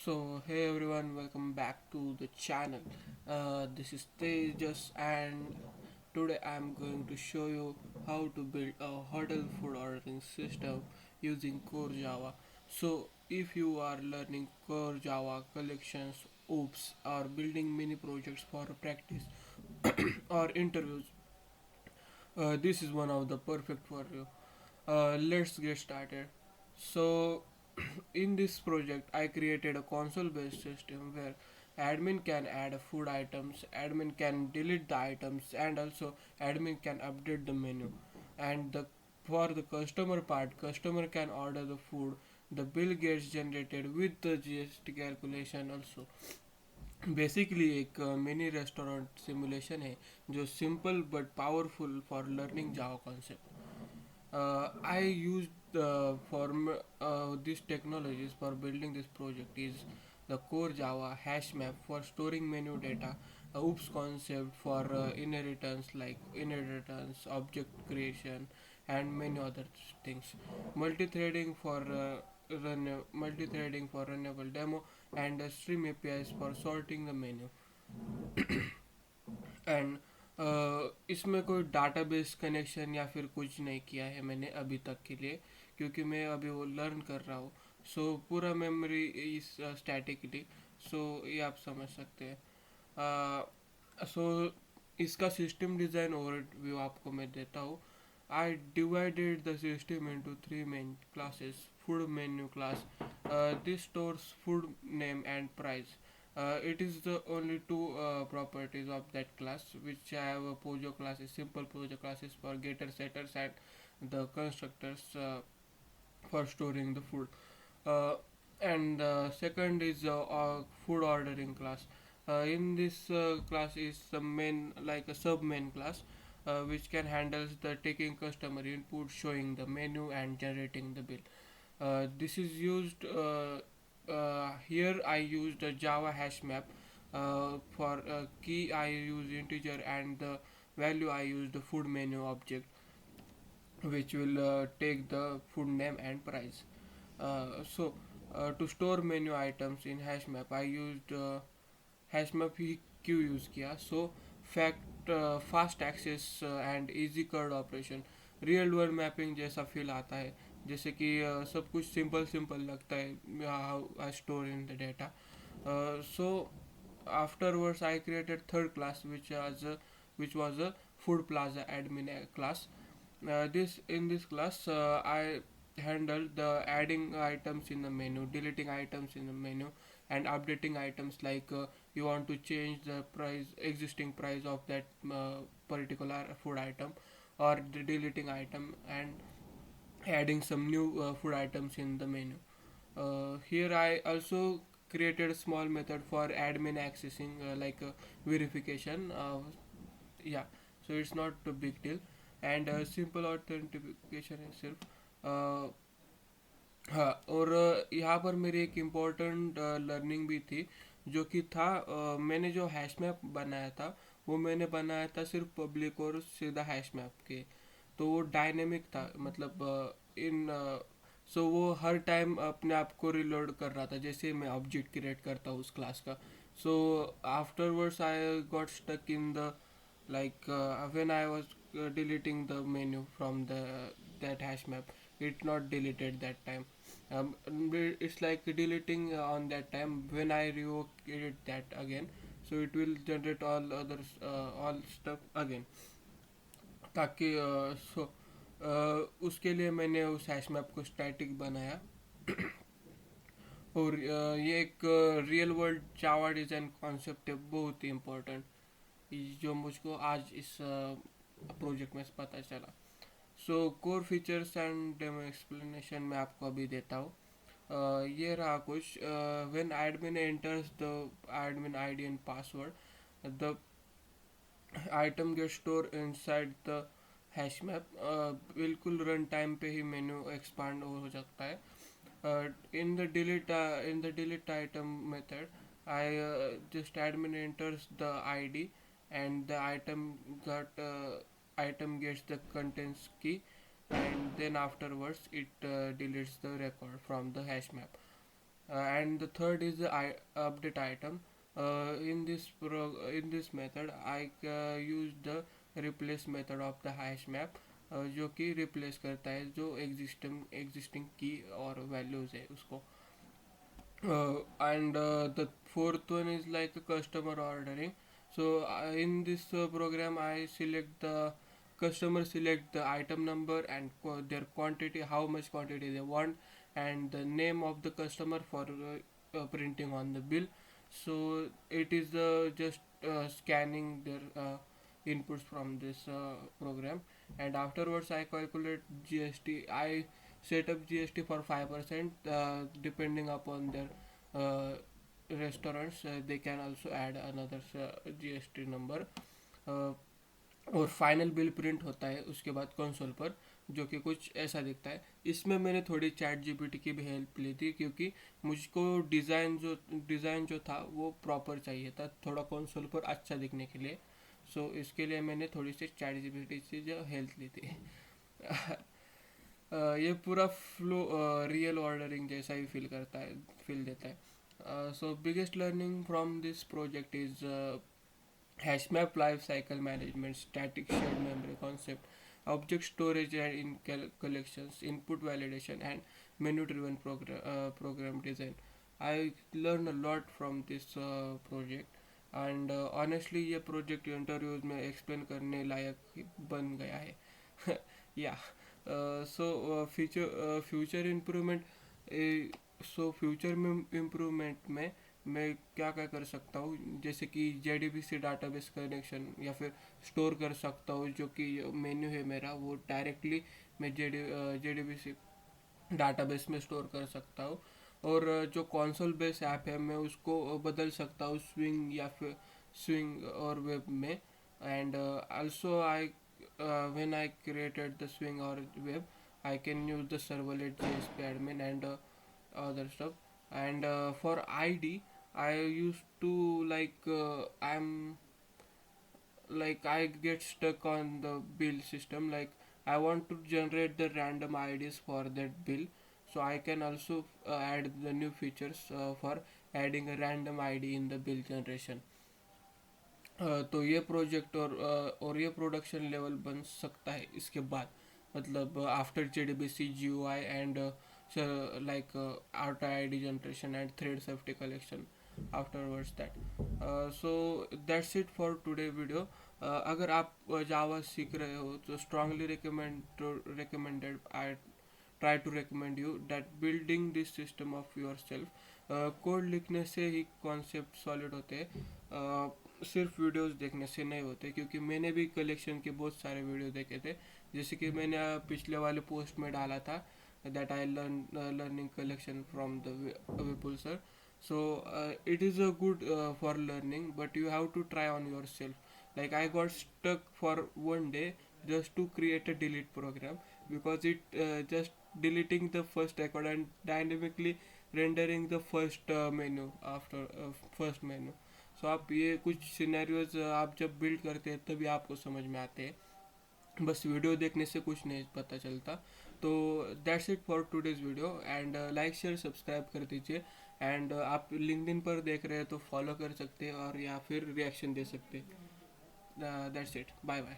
So, hey everyone, welcome back to the channel. This is Tejas, and today I'm going to show you how to build a hotel food ordering system using Core Java. So, if you are learning Core Java collections, OOPS, or building mini projects for practice or interviews, this is one of the perfect for you. Let's get started. So, in this project, I created a console-based system where admin can add food items, admin can delete the items, and also admin can update the menu. And for the customer part, customer can order the food. The bill gets generated with the GST calculation also. Basically एक mini restaurant simulation है जो simple but powerful for learning Java concept. I used these technologies for building this project is the core Java hash map for storing menu data, OOPS concept for inheritance, object creation, and many other things. Multi-threading for multi-threading for runnable demo and stream APIs for sorting the menu. And इसमें कोई database connection या फिर कुछ नहीं किया है मैंने अभी तक के लिए, क्योंकि मैं अभी वो लर्न कर रहा हूँ. सो पूरा मेमोरी इस स्टैटिकली. सो ये आप समझ सकते हैं. सो इसका सिस्टम डिज़ाइन ओवरव्यू आपको मैं देता हूँ. I divided the system into three main classes. Food menu class. This stores food name and price. It is the only two properties of that class, which I have a Pojo classes, simple Pojo classes for getter setters and the constructors for storing the food. Uh, and second is food ordering class. In this class is some main like a sub main class, which can handle the taking customer input, showing the menu, and generating the bill. This is used here. I used a Java hash map. For key I use integer, and the value I use the food menu object, which will take the food name and price. To store menu items in hash map, I used hash में भी क्यों use किया. So fact fast access and easy crud operation. Real world mapping जैसा feel आता है, जैसे कि सब कुछ सिंपल सिंपल लगता है how I store in the data. So afterwards I created third class, which was a food plaza admin class. This in this class I handled the adding items in the menu, deleting items in the menu, and updating items like you want to change the price, existing price of that particular food item, or the deleting item and adding some new food items in the menu. Here I also created a small method for admin accessing verification. Yeah, so it's not a big deal. And simple authentication है सिर्फ. uh, हाँ, और यहाँ पर मेरी एक important learning भी थी, जो कि था मैंने जो हैश मैप बनाया था वो मैंने बनाया था सिर्फ पब्लिक और सीधा हैश मैप के. तो वो डायनेमिक था, मतलब इन सो वो हर टाइम अपने आप को रिलोड कर रहा था जैसे मैं ऑब्जेक्ट क्रिएट करता हूँ उस क्लास का. So afterwards I got stuck in the like when I was deleting the menu from the that hash map, it not deleted that time. It's like deleting on that time. When I revoke it that again, so it will generate all others all stuff again. ताकि उसके लिए मैंने उस hash map को static बनाया. और ये एक रियल वर्ल्ड जावा डिज़ाइन कॉन्सेप्ट है, बहुत ही इम्पोर्टेंट, जो मुझको आज इस प्रोजेक्ट में पता चला. So core features and demo explanation मैं आपको अभी देता हूँ. ये रहा कुछ. When admin enters the admin ID and password, the item get store inside the hash map. बिल्कुल रन टाइम पे ही मेन्यू एक्सपांड हो सकता है. In the delete item method, I just admin enters the ID, and the item gets the contents key, and then afterwards it deletes the record from the hash map. And the third is the update item. In this method I use the replace method of the hash map, जो कि replace करता है जो existing की और values है उसको. And the fourth one is like a customer ordering. So in this program I select the customer select the item number and their quantity, how much quantity they want, and the name of the customer for printing on the bill. So it is just scanning their inputs from this program, and afterwards I calculate GST. I set up GST for 5%, depending upon their restaurants. They can also add another GST number. uh, और final bill print होता है उसके बाद console पर, जो कि कुछ ऐसा दिखता है. इसमें मैंने थोड़ी चैट जीपीटी की भी हेल्प ली थी, क्योंकि मुझको डिज़ाइन जो था वो प्रॉपर चाहिए था थोड़ा कंसोल पर अच्छा दिखने के लिए. सो इसके लिए मैंने थोड़ी सी चैट जीपीटी से जो हेल्प ली थी. ये पूरा फ्लो रियल ऑर्डरिंग जैसा ही फील देता है. So biggest learning from this project is hash map life cycle management, static shared memory concept, object storage and in collections, input validation, and menu driven program design. I learned a lot from this project. And honestly ये project interviews में explain करने लायक बन गया है. या future improvement. Future में improvement में मैं क्या क्या कर सकता हूँ, जैसे कि JDBC डाटाबेस कनेक्शन या फिर स्टोर कर सकता हूँ, जो कि मेन्यू है मेरा वो डायरेक्टली मैं JDBC डाटाबेस में स्टोर कर सकता हूँ. और जो कंसोल बेस ऐप है मैं उसको बदल सकता हूँ स्विंग या फिर स्विंग और वेब में. And also I when I created the swing or web, I can use the servlet JSP admin and other stuff. And for ID I used to I'm like I get stuck on the bill system. Like I want to generate the random IDs for that bill, so I can also add the new features for adding a random ID in the bill generation. तो ये project और ये production level बन सकता है इसके बाद, मतलब after JDBC GUI and like RTID generation and thread safety collection afterwards that. So that's it for today video. अगर आप जावा सीख रहे हो तो strongly recommended I try to recommend you that building this system of yourself. Code लिखने से ही concept solid होते हैं, सिर्फ वीडियोस देखने से नहीं होते. क्योंकि मैंने भी कलेक्शन के बहुत सारे वीडियो देखे थे, जैसे कि मैंने पिछले वाले पोस्ट में डाला था that I learning collection from the Vipul sir. So it is a good for learning, but you have to try on yourself. Like I got stuck for one day just to create a delete program, because it just deleting the first record and dynamically rendering the first menu after first menu. So आप ये कुछ scenarios आप जब build करते हैं तभी आपको समझ में आते हैं, बस वीडियो देखने से कुछ नहीं पता चलता. तो that's it for today's video. And like share subscribe कर दीजिए. एंड आप लिंक्डइन पर देख रहे हैं तो फॉलो कर सकते हैं और या फिर रिएक्शन दे सकते हैं. That's it. Bye bye.